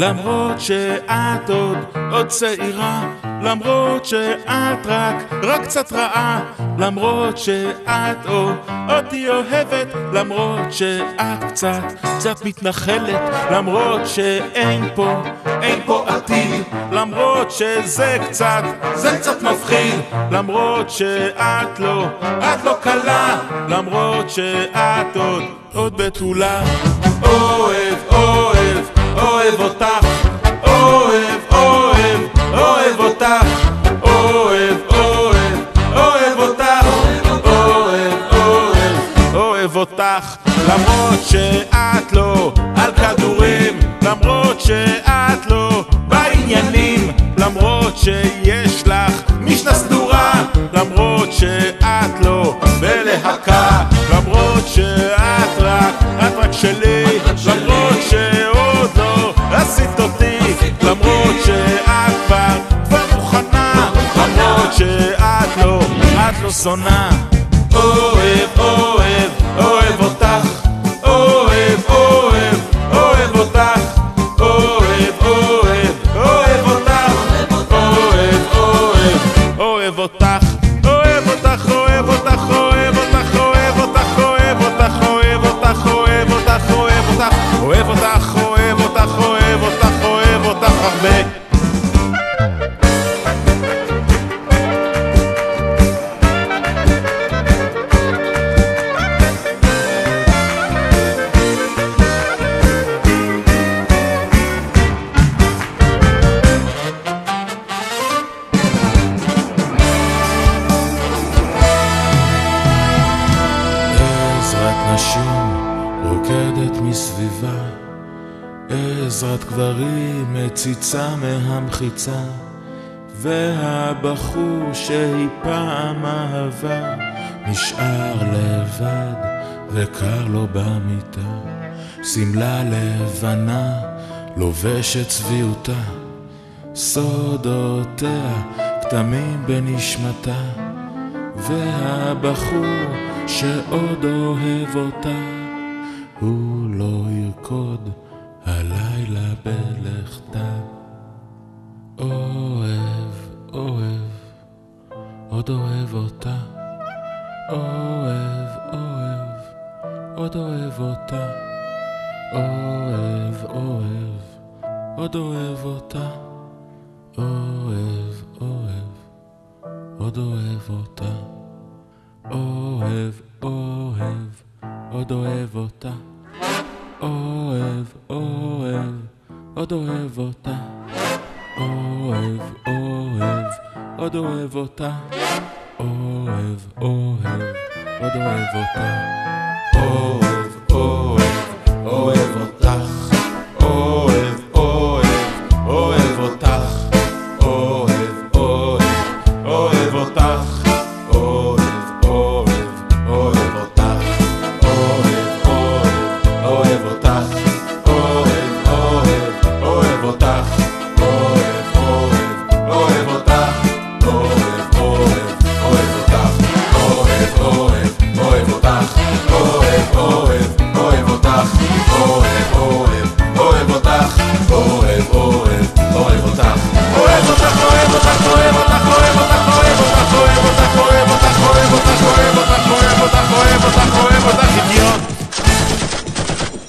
למרות שאת עוד צעירה, למרות שאת רק קצת רעה, למרות שאת אותי אוהבת, למרות שאת קצת מתנחלת, למרות שאין פה עתיד, למרות שזה קצת מפחיד, למרות שאת לא קלה, למרות שאת עוד בתולה. אוהב אותך, אוהב אותך, אוהב אותך, אוהב אותך, למרות שאת לא על כדורים, למרות שאת לא בעניינים, למרות שיש לך משנה סדורה, למרות שאת לא בלהקה, למרות שאת רק שלי, למרות שעוד לא עשית אותי, למרות שאת כבר מוכנה, למרות שאת לא שונאה. אוהב אותך, אוהב אותך, אוהב אותך, אוהב אותך, אוהב אותך, אוהב אותך, אוהב אותך, אוהב אותך, אוהב אותך, אוהב אותך, אוהב אותך, אוהב אותך, אוהב אותך, אוהב אותך, אוהב אותך, אוהב אותך הרבה. נשים רוקדת מסביבה, עזרת גברים מציצה מהמחיצה, והבחור שהיא פעם אהבה נשאר לבד וקר לו במיטה, סמלה לבנה לובשת צביעותה, סודותיה כתמים בנשמתה, והבחור שעוד אוהב אותה הוא לא ירקוד הלילה בלכתה. אוהב, עוד אוהב אותה, אוהב, עוד אוהב אותה, אוהב, עוד אוהב אותה, אוהב, עוד אוהב אותה, אוהב, עוד אוהב אותה, אוהב, עוד אוהב אותה, אוהב, עוד אוהב אותה, אוהב, עוד אוהב אותה, אוהב, עוד